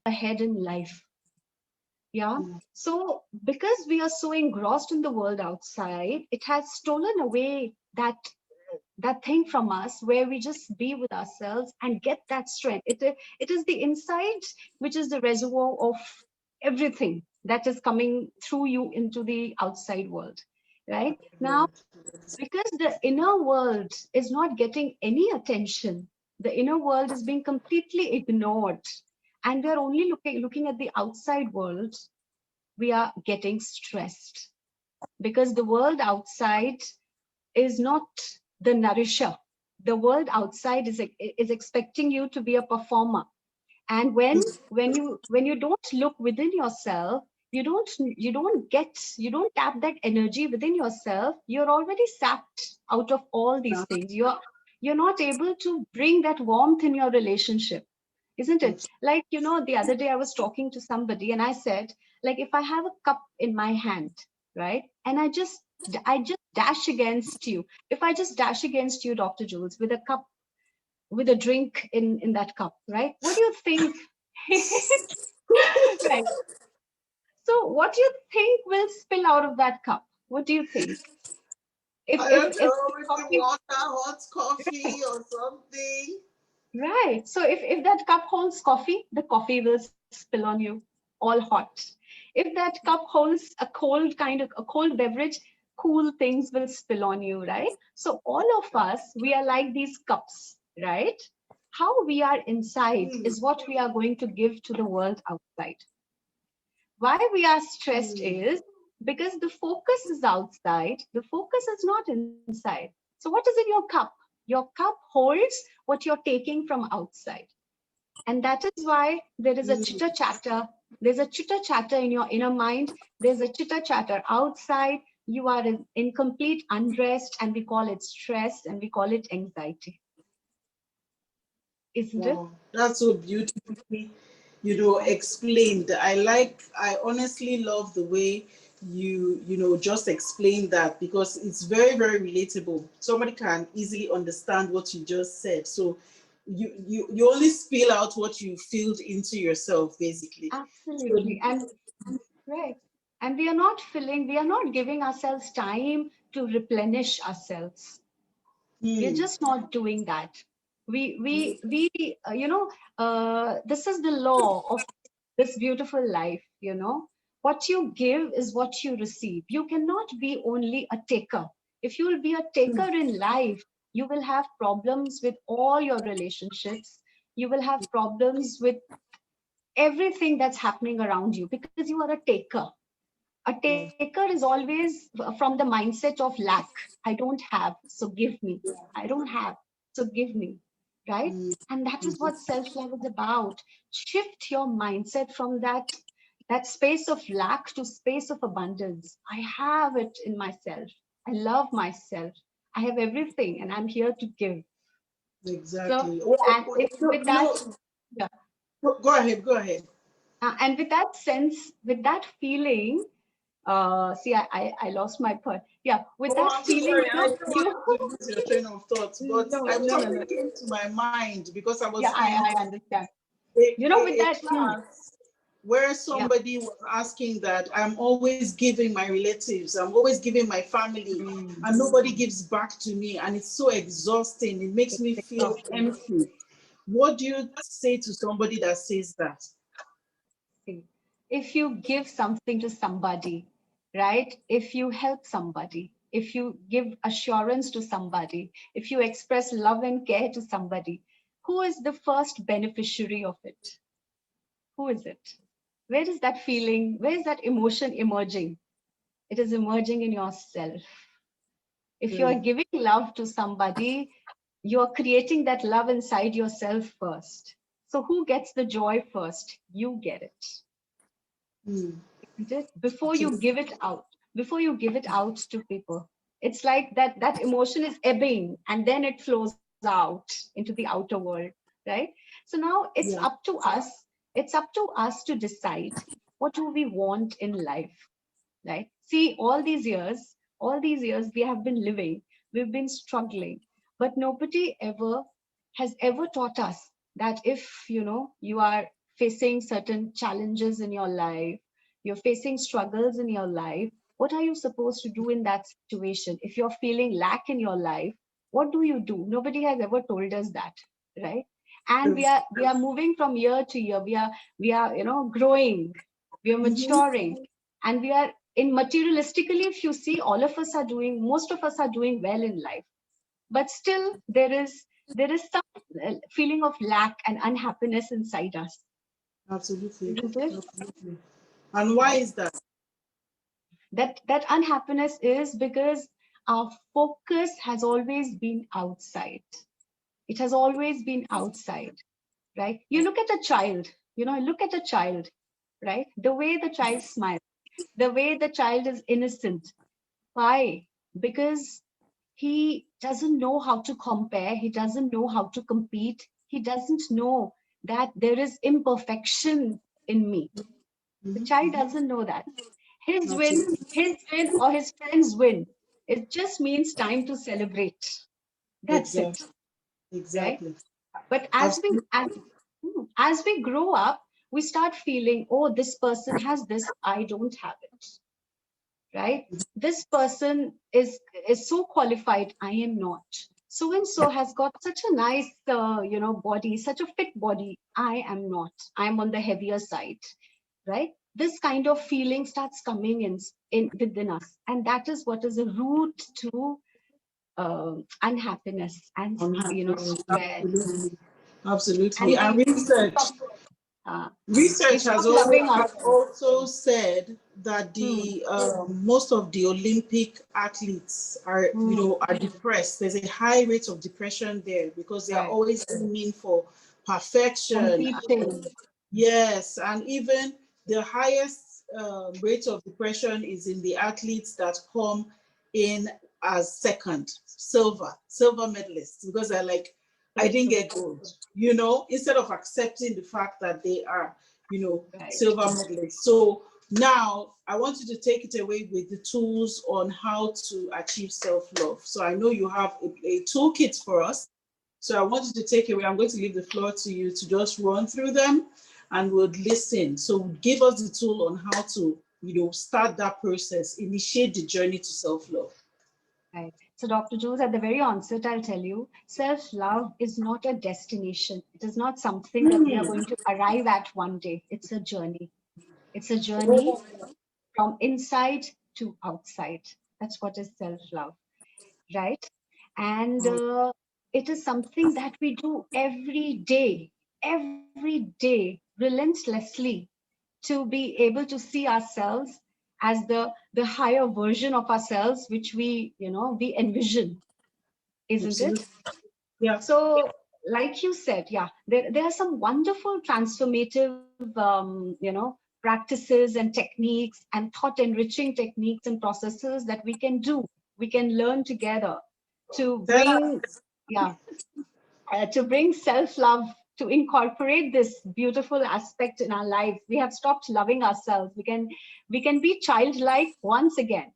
ahead in life. Yeah. So because we are so engrossed in the world outside, it has stolen away that thing from us where we just be with ourselves and get that strength. It is the inside which is the reservoir of everything that is coming through you into the outside world. Right now, because the inner world is not getting any attention, the inner world is being completely ignored, and we're only looking at the outside world, we are getting stressed because the world outside is not the nourisher. The world outside is expecting you to be a performer. And when you don't look within yourself, you don't tap that energy within yourself. You're already sapped out of all these things. You're not able to bring that warmth in your relationship, isn't it? Like, the other day I was talking to somebody and I said, like, if I have a cup in my hand, right, and I just dash against you. If I just dash against you, Dr. Julz, with a cup, with a drink in that cup, right? What do you think? Right. So what do you think will spill out of that cup? What do you think? I don't If know, maybe coffee, water, hot right, coffee, or something. right. So if that cup holds coffee, the coffee will spill on you all hot. If that cup holds a cold beverage, cool things will spill on you, right? So all of us, we are like these cups, right? How we are inside Mm, is what we are going to give to the world outside. Why we are stressed mm, is because the focus is outside, the focus is not inside. So what is in your cup? Your cup holds what you're taking from outside. And that is why there is a mm. chitter chatter. There's a chitter chatter in your inner mind. There's a chitter chatter outside. You are in complete unrest, and we call it stress and we call it anxiety, isn't it? Wow, that's so beautifully, explained. I honestly love the way just explained that, because it's very, very relatable. Somebody can easily understand what you just said. So you only spill out what you filled into yourself, basically. So, Absolutely. And right. And we are not giving ourselves time to replenish ourselves. We're hmm, just not doing that. This is the law of this beautiful life. What you give is what you receive. You cannot be only a taker. If you will be a taker in life, you will have problems with all your relationships. You will have problems with everything that's happening around you because you are a taker. A taker is always from the mindset of lack. I don't have, so give me. I don't have, so give me. Right? And that is what self-love is about. Shift your mindset from that space of lack to space of abundance. I have it in myself. I love myself. I have everything and I'm here to give. So, exactly. and if No, with that, yeah, go ahead, go ahead. and with that sense, with that feeling, see, I lost my point. Yeah, with Oh, that I'm so feeling, sorry. I didn't want you to lose your train of thought, but no, no, no, something no. came to my mind because I Yeah, was in I understand. With a that, class where yeah. somebody was asking that I'm always giving my relatives, I'm always giving my family, Mm, and nobody gives back to me, and it's so exhausting. It makes it's me feel exhausting. empty. What do you say to somebody that says that? If you give something to somebody, right? If you help somebody, if you give assurance to somebody, if you express love and care to somebody, who is the first beneficiary of it? Who is it? Where is that feeling? Where is that emotion emerging? It is emerging in yourself. If you're Mm, giving love to somebody, you're creating that love inside yourself first. So who gets the joy first? You get it. mm, Isn't it? Before okay. you give it out, before you give it out to people. It's like that emotion is ebbing and then it flows out into the outer world, right? So now it's Yeah. up to us. It's up to us to decide what do we want in life, right? See, all these years we have been living, we've been struggling, but nobody ever has ever taught us that if you are facing certain challenges in your life, you're facing struggles in your life, what are you supposed to do in that situation? If you're feeling lack in your life, what do you do? Nobody has ever told us that, right? And we are moving from year to year. We are growing, we are Mhm. maturing, and we are in materialistically, if you see, all of us are doing, most of us are doing well in life, but still there is some feeling of lack and unhappiness inside us, Absolutely. isn't it? Absolutely. And why Right. is that? That unhappiness is because our focus has always been outside. It has always been outside, right? You look at a child, look at a child, right? The way the child smiles, the way the child is innocent. Why? Because he doesn't know how to compare, he doesn't know how to compete, he doesn't know that there is imperfection in me. The Mhm. child doesn't know that. Absolutely. His win or his friend's win, it just means time to celebrate. That's it, Exactly. right? Exactly. But Absolutely. as we grow up, we start feeling, oh, this person has this, I don't have it, right? This person is so qualified, I am not. So and so has got such a nice body, such a fit body, I am not. I'm on the heavier side, right? This kind of feeling starts coming in within us, and that is what is a root to unhappiness and Unhappiness. stress. Absolutely. Absolutely. And And uh, we research stop loving has ourselves. also said that Hmm. the most of the Olympic athletes are, Hmm. are depressed. There's a high rate of depression there because they are Right. always aiming for perfection. Competing. Yes, and even the highest rate of depression is in the athletes that come in as second, silver medalists, because they're like, I So didn't true. get gold, instead of accepting the fact that they are, Right. silver medalists. So now I want you to take it away with the tools on how to achieve self-love. So I know you have a toolkit for us. So I want you to take away, I'm going to leave the floor to you to just run through them and would listen. So give us the tool on how to, start that process, initiate the journey to self-love. Right. So, Dr. Jules, at the very onset, I'll tell you, self-love is not a destination. It is not something that we are going to arrive at one day. It's a journey. It's a journey from inside to outside. That's what is self-love, right? And it is something that we do every day, relentlessly, to be able to see ourselves as the higher version of ourselves, which we envision, isn't it? Absolutely. Yeah. So, like you said, yeah, there are some wonderful transformative practices and techniques and thought enriching techniques and processes that we can do, we can learn together to Tell bring, yeah, to bring self-love, to incorporate this beautiful aspect in our life. We have stopped loving ourselves. We can be childlike once again.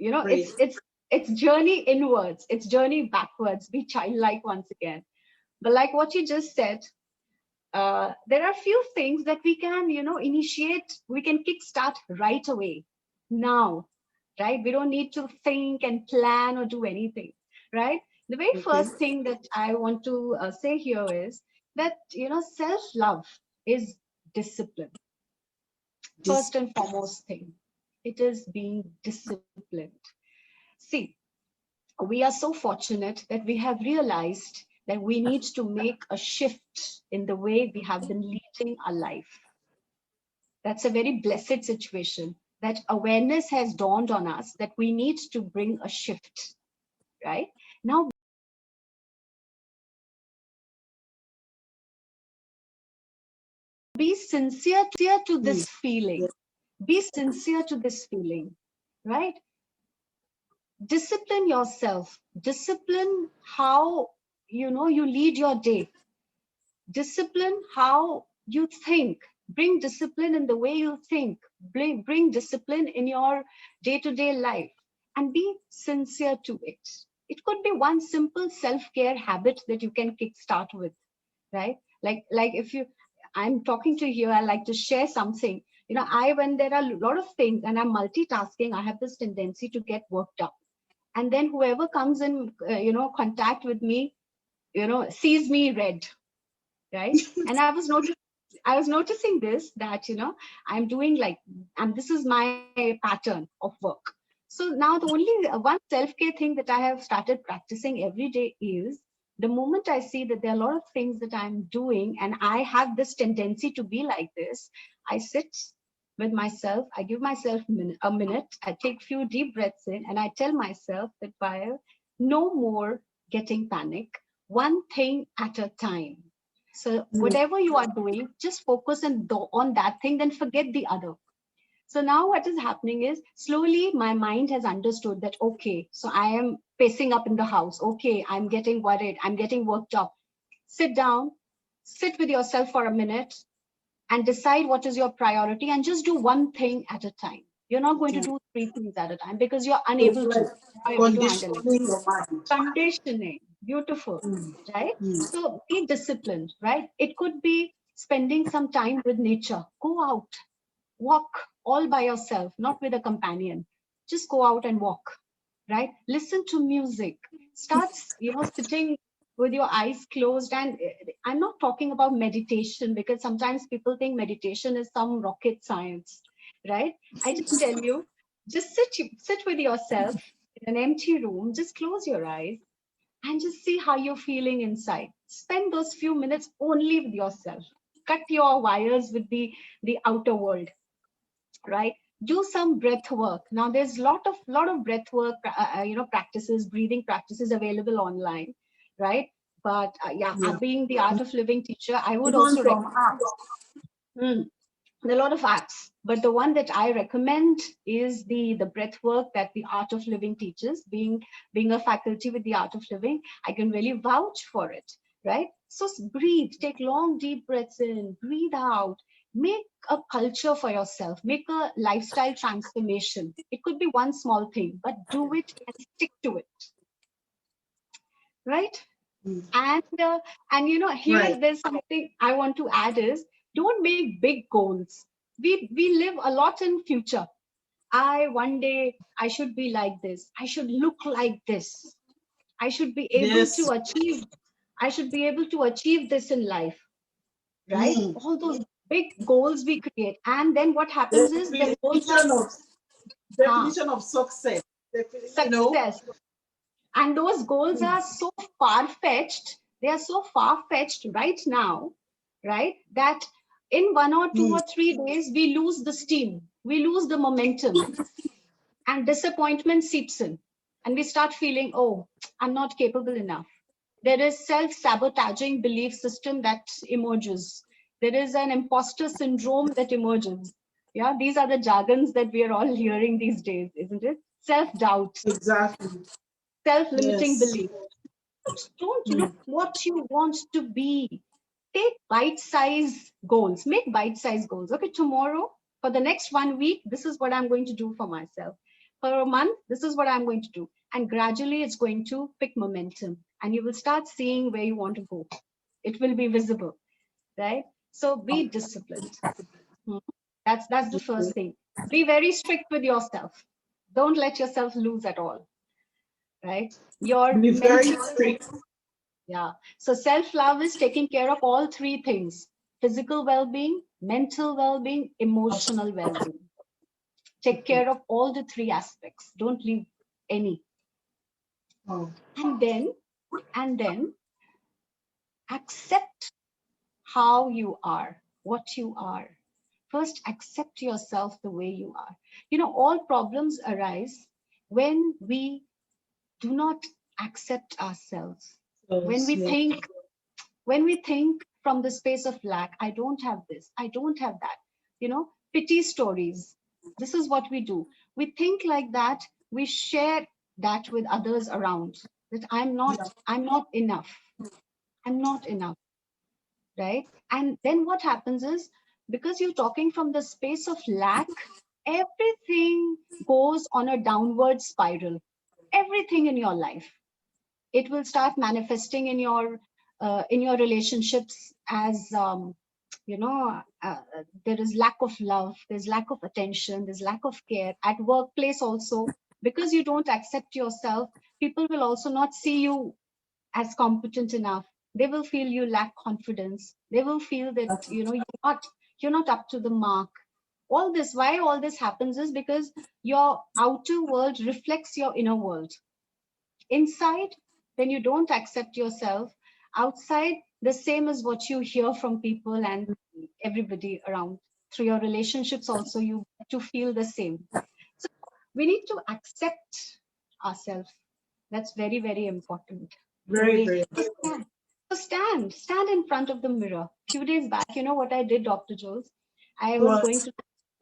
great. It's journey inwards, it's journey backwards. Be childlike once again. But like what you just said, there are few things that we can initiate, we can kickstart right away, now, right? We don't need to think and plan or do anything, right? The very Okay. first thing that I want to say here is that self love is discipline. This First and foremost thing, it is being disciplined. See, we are so fortunate that we have realized that we need to make a shift in the way we have been leading our life. That's a very blessed situation, that awareness has dawned on us that we need to bring a shift, right? Now, be sincere to mm, this feeling. Be sincere to this feeling, right? Discipline yourself. Discipline how you lead your day. Discipline how you think. Bring discipline in the way you think. Bring discipline in your day-to-day life, and be sincere to it. It could be one simple self-care habit that you can kickstart with, right? Like if you, I'm talking to you, I like to share something. When there are a lot of things and I'm multitasking, I have this tendency to get worked up. And then whoever comes in, contact with me, sees me red, right? And I was noticing this, that, I'm doing like, and this is my pattern of work. So now the only one self-care thing that I have started practicing every day is, the moment I see that there are a lot of things that I'm doing and I have this tendency to be like this, I sit with myself, I give myself a minute, I take few deep breaths in, and I tell myself that, Payal, no more getting panic, one thing at a time. So whatever you are doing, just focus on that thing, then forget the other. So now what is happening is, slowly my mind has understood that, okay, so I am pacing up in the house. Okay, I'm getting worried. I'm getting worked up. Sit down, sit with yourself for a minute and decide what is your priority, and just do one thing at a time. You're not going to do three things at a time because you're So it's unable to. like You're able to handle it. conditioning your mind. Conditioning. Beautiful, Mm, right? mm. So be disciplined, right? It could be spending some time with nature. Go out, walk all by yourself, not with a companion. Just go out and walk, right? Listen to music. Start, sitting with your eyes closed. And I'm not talking about meditation, because sometimes people think meditation is some rocket science, right? I just tell you, just sit with yourself in an empty room, just close your eyes and just see how you're feeling inside. Spend those few minutes only with yourself. Cut your wires with the outer world, right? Do some breath work. Now there's lot of breath work, practices, breathing practices available online, right? But yeah, Yeah. being the art of living teacher, I would Even also from recommend. apps. There are a lot of apps, but the one that I recommend is the breath work that the Art of Living teaches. Being a faculty with the Art of Living, I can really vouch for it, right? So breathe, take long deep breaths in, breathe out, make a culture for yourself, make a lifestyle transformation. It could be one small thing, but do it and stick to it, right? Mm. And here Right. there's something I want to add is, don't make big goals. We live a lot in future. One day I should be like this, I should look like this, I should be able to Yes. achieve, I should be able to achieve this in life, right? Mm. All those big goals we create, and then what happens is the goals are, Definition of huh, definition of success. You know. success. And those goals Mm. are so far fetched, they are so far fetched right now, right? That in 1 or 2 or 3 days, we lose the steam, we lose the momentum, and disappointment seeps in. And we start feeling, oh, I'm not capable enough. There is self-sabotaging belief system that emerges. There is an imposter syndrome that emerges. Yeah, these are the jargons that we are all hearing these days, isn't it? Self-doubt, Exactly. self-limiting Yes. belief. Don't Mm. look what you want to be. Take bite-sized goals. Make bite-sized goals. Okay, tomorrow, for the next 1 week, this is what I'm going to do for myself. For a month, this is what I'm going to do. And gradually, it's going to pick momentum. And you will start seeing where you want to go. It will be visible, right? So be disciplined. Hmm. That's the first thing. Be very strict with yourself. Don't let yourself lose at all, right? Your Be very mental, strict. yeah. So self-love is taking care of all three things: physical well-being, mental well-being, emotional well-being. Take care of all the three aspects. Don't leave any. Oh. And then accept how you are, what you are. First, accept yourself the way you are. All problems arise when we do not accept ourselves. When Yes. we Yeah. think when we think from the space of lack, I don't have this, I don't have that, pity stories. This is what we do. We think like that, we share that with others around, that I'm not enough, I'm not enough, right? And then what happens is, because you're talking from the space of lack, everything goes on a downward spiral. Everything in your life, it will start manifesting in your relationships as there is lack of love, there's lack of attention, there's lack of care at workplace also. Because you don't accept yourself, people will also not see you as competent enough. They will feel you lack confidence. They will feel that you're not up to the mark. All this happens is because your outer world reflects your inner world. Inside, when you don't accept yourself, outside, the same is what you hear from people and everybody around. Through your relationships also, you get to feel the same. So we need to accept ourselves. That's very, very important. The Very, way very. stand in front of the mirror. Few days back, you know what I did, Dr. Jules? I was What? going to,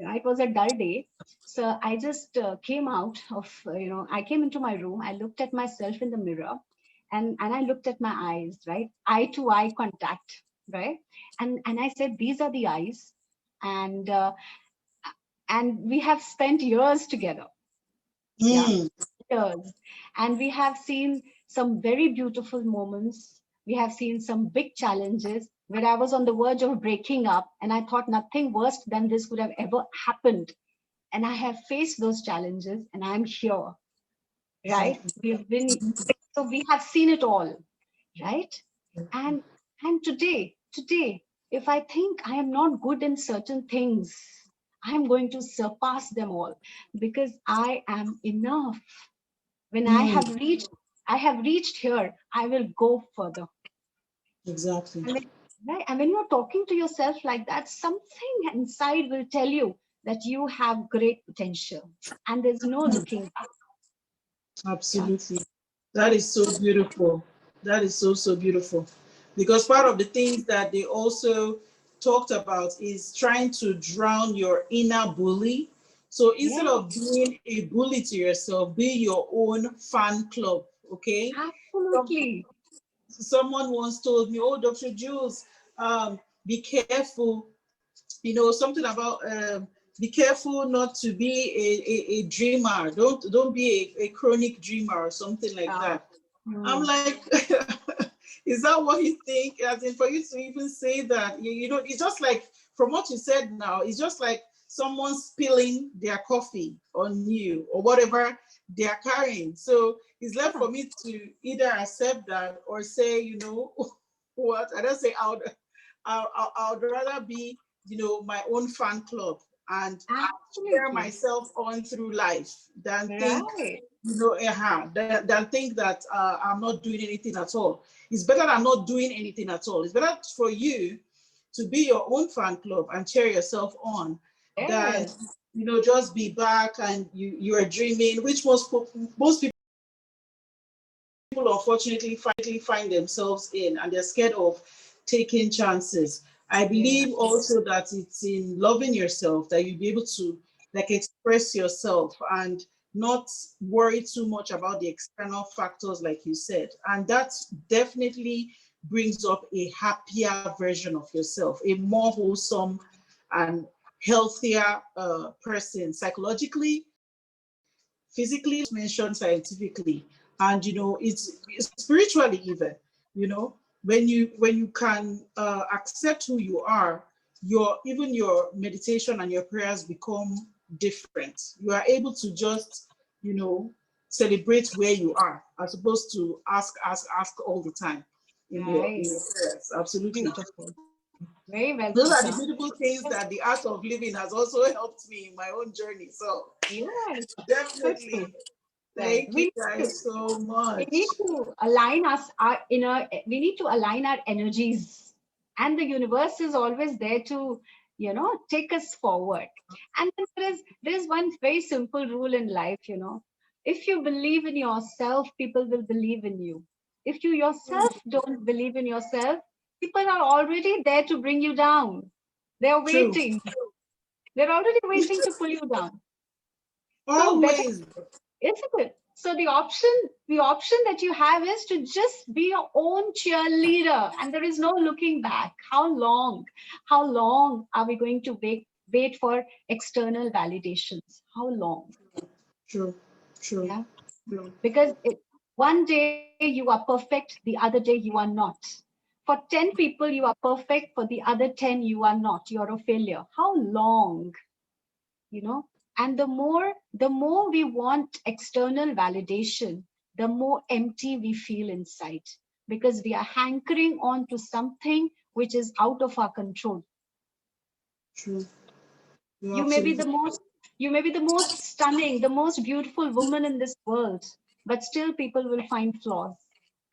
it was a dull day. So I just came out of, I came into my room. I looked at myself in the mirror, and I looked at my eyes, right? Eye to eye contact, right? And I said, these are the eyes. And, uh, and we have spent years together. Yeah, Mm, years. And we have seen some very beautiful moments. We have seen some big challenges where I was on the verge of breaking up, and I thought nothing worse than this would have ever happened. And I have faced those challenges, and I'm here, right? exactly. So we have seen it all, right? And today, if I think I am not good in certain things, I am going to surpass them all because I am enough. When Mm, I have reached here, I will go further. exactly. And when, right? And when you're talking to yourself like that, something inside will tell you that you have great potential and there's no looking back. Yeah. Absolutely. That is so beautiful. That is so, so beautiful. Because part of the things that they also talked about is trying to drown your inner bully. So instead Yeah, of being a bully to yourself, be your own fan club. Okay. Some, absolutely. someone once told me, "Oh, Dr. Jules, be careful. Something about be careful not to be a dreamer. Don't be a chronic dreamer or something like Yeah. that." I'm Hmm. like, is that what you think? As in, for you to even say that, it's just like, from what you said now, it's just like someone spilling their coffee on you or whatever they are carrying. So it's left Yeah. for me to either accept that or say, what? I don't say I would rather be, my own fan club and cheer Absolutely. myself on through life than think, Right. than think that I'm not doing anything at all. It's better than not doing anything at all. It's better for you to be your own fan club and cheer yourself on than Yes. just be back and you are dreaming, which most people unfortunately find themselves in, and they're scared of taking chances. I Yeah. believe also that it's in loving yourself that you'll be able to like express yourself and not worry too much about the external factors, like you said. And that definitely brings up a happier version of yourself, a more wholesome and healthier person psychologically, physically, mentioned scientifically, and it's spiritually even. When you can accept who you are, your meditation and your prayers become different. You are able to just you know celebrate where you are as opposed to ask all the time in your Right. prayers. Absolutely. Beautiful. Very well Those put are the up. beautiful things that the art of living has also helped me in my own journey. So Yes. So true. definitely. Right. Thank you guys so We need much. to align us our inner we need to align our energies, and the universe is always there to take us forward. And then there is one very simple rule in life. If you believe in yourself, people will believe in you. If you yourself don't believe in yourself, people are already there to bring you down. They're True. waiting. They're already waiting to pull you down. So better, Always. isn't it? So the option that you have is to just be your own cheerleader, and there is no looking back. How long? How long are we going to wait for external validations? How long? True. True. Yeah, True. because one day you are perfect, the other day you are not. For 10 people, you are perfect. For the other 10, you are not. You're a failure. How long? You know? And the more we want external validation, the more empty we feel inside, because we are hankering on to something which is out of our control. True. You're You may be absolutely the most, you may be the most stunning, the most beautiful woman in this world, but still people will find flaws.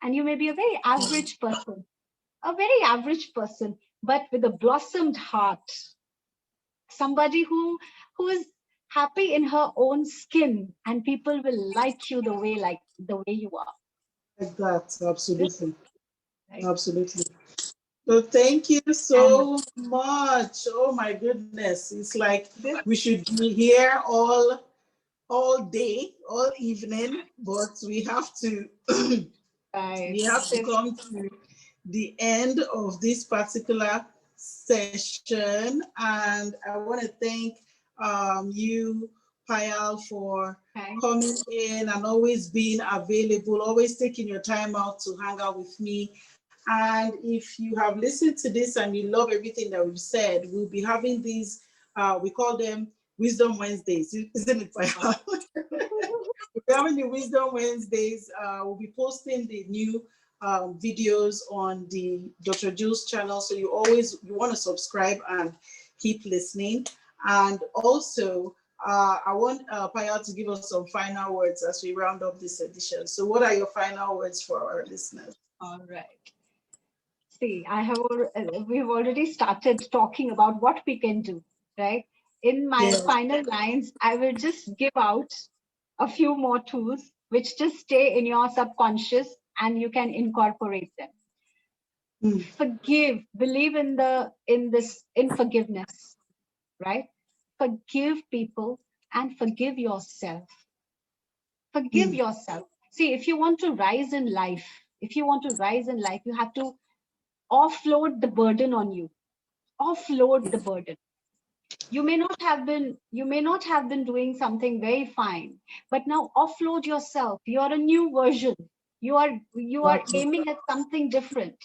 And you may be a very average person, a very average person, but with a blossomed heart, somebody who is happy in her own skin, and people will like you the way you are. like that. Absolutely. Right? Absolutely. So thank you And so much. Oh my goodness. It's like this, we should be here all day, all evening, but we have to right, we have to this, come to the end of this particular session. And I want to thank you, Payal, for thank coming in and always being available, always taking your time out to hang out with me. And if you have listened to this and you love everything that we've said, we'll be having these, we call them Wisdom Wednesdays, isn't it, Payal? We're having the Wisdom Wednesdays. We'll be posting the new videos on the Dr. Julz channel. So you want to subscribe and keep listening. And also, I want Payal to give us some final words as we round up this edition. So what are your final words for our listeners? all right. See, we've already started talking about what we can do, right? In my Yeah. final lines, I will just give out a few more tools which just stay in your subconscious and you can incorporate them. Mm, Forgive, believe in forgiveness, right? Forgive people and forgive yourself. Forgive mm, yourself. See, if you want to rise in life, you have to offload the burden on you. Offload the burden. You may not have been doing something very fine, but now offload yourself. You're a new version. You are absolutely. aiming at something different.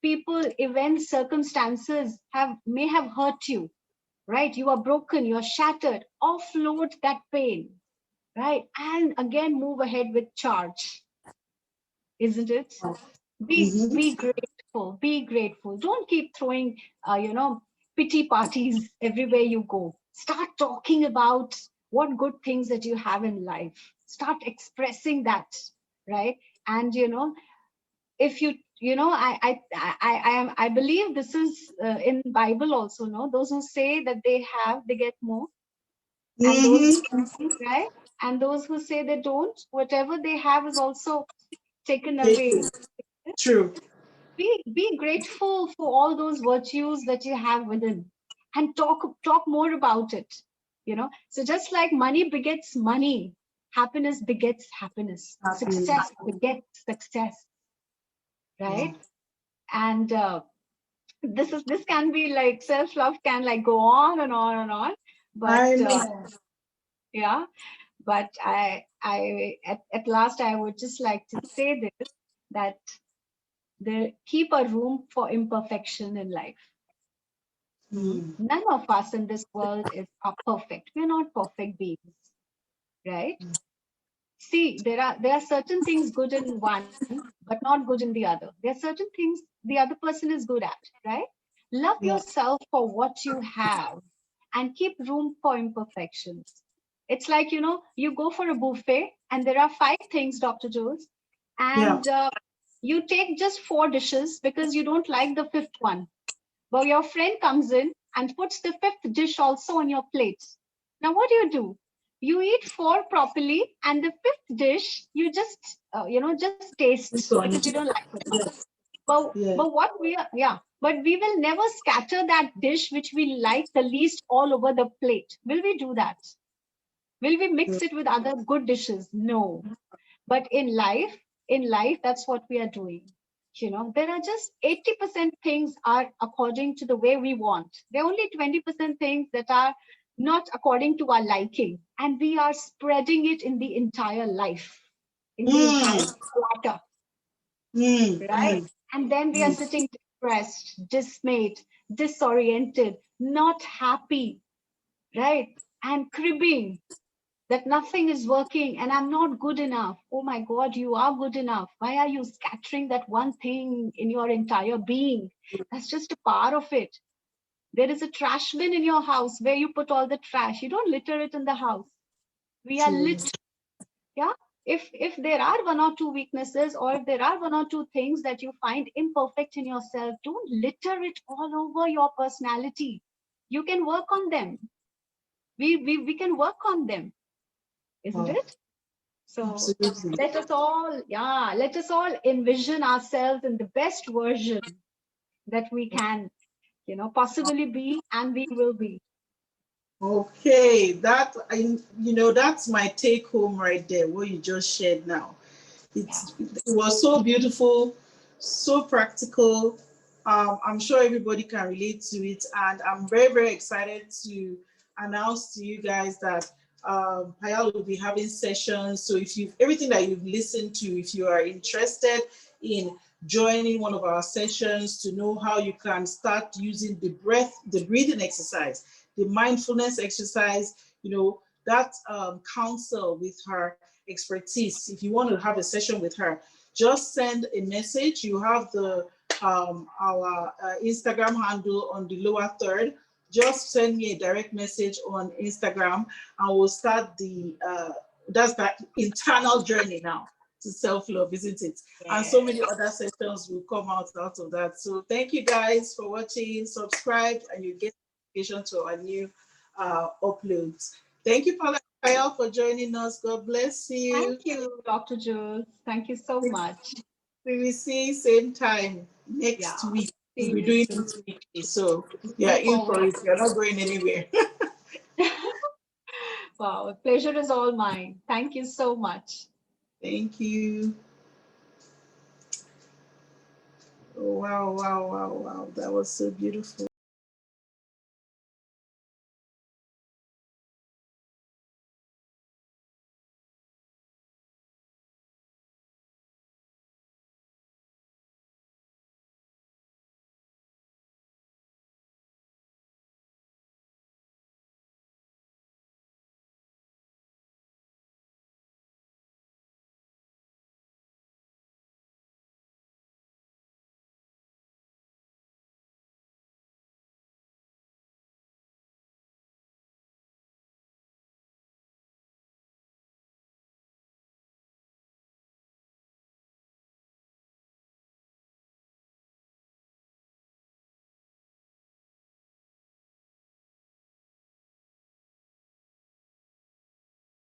People, events, circumstances may have hurt you, right? You are broken, you're shattered. Offload that pain, right? And again move ahead with charge, isn't it? Be Mhm. grateful, be grateful. Don't keep throwing pity parties everywhere you go. Start talking about what good things that you have in life. Start expressing that, right? And if I believe this is in Bible also, no, those who say that they get more, and those, Mhm. right, and those who say they don't, whatever they have is also taken away. Taken. True. Be grateful for all those virtues that you have within, and talk more about it. So just like money begets money, happiness begets happiness, Happiness. success begets success, Wow. right? And this can be like self love can like go on and on and on, but I know. yeah, but at last I would just like to say this, that there keep a room for imperfection in life. Mm. None of us in this world are perfect. We're not perfect beings, right? See, there are certain things good in one, but not good in the other. There are certain things the other person is good at, right? Love Yeah. yourself for what you have and keep room for imperfections. It's like, you go for a buffet and there are five things, Dr. Jules, Yeah. and you take just four dishes because you don't like the fifth one. But your friend comes in and puts the fifth dish also on your plate. Now, what do? You eat four properly, and the fifth dish you just taste It's on. because you don't like it. Yes. But Yeah. but what we are, yeah, but we will never scatter that dish which we like the least all over the plate. Will we do that? Will we mix it with other good dishes? No. But in life, that's what we are doing. There are just 80% things are according to the way we want. There are only 20% things that are not according to our liking, and we are spreading it in the entire life, in the entire Mm. platter, Mm. right? Mm. And then we are sitting depressed, dismayed, disoriented, not happy, right? And cribbing that nothing is working and I'm not good enough. Oh my God, you are good enough. Why are you scattering that one thing in your entire being? That's just a part of it. There is a trash bin in your house where you put all the trash. You don't litter it in the house. We are True. lit. Yeah. If there are one or two weaknesses, or if there are one or two things that you find imperfect in yourself, don't litter it all over your personality. You can work on them. We can work on them, isn't Wow. it? So Absolutely. let us all envision ourselves in the best version that we can, possibly be, and we will be. Okay, that's my take home right there, what you just shared now. Yeah. It was so beautiful, so practical. I'm sure everybody can relate to it, and I'm very, very excited to announce to you guys that Payal will be having sessions. So if you everything that you've listened to, if you are interested in joining one of our sessions to know how you can start using the breathing exercise, the mindfulness exercise, that counsel with her expertise. If you want to have a session with her, just send a message. You have the our Instagram handle on the lower third. Just send me a direct message on Instagram, and we'll start the that's that internal journey now to self-love, isn't it? And so Yeah. many other sessions will come out of that. So thank you guys for watching. Subscribe, and you get notification to our new uploads. Thank you, Payal, for joining us. God bless Thank you. you, Dr. Jules. Thank you so much. We will see same time next Yeah. week. We'll See be you doing soon. it weekly. So yeah, Looking in for forward. it. You're not going anywhere. Wow. Pleasure is all mine. Thank you so much. Thank you. Oh, wow, wow, wow, wow. That was so beautiful.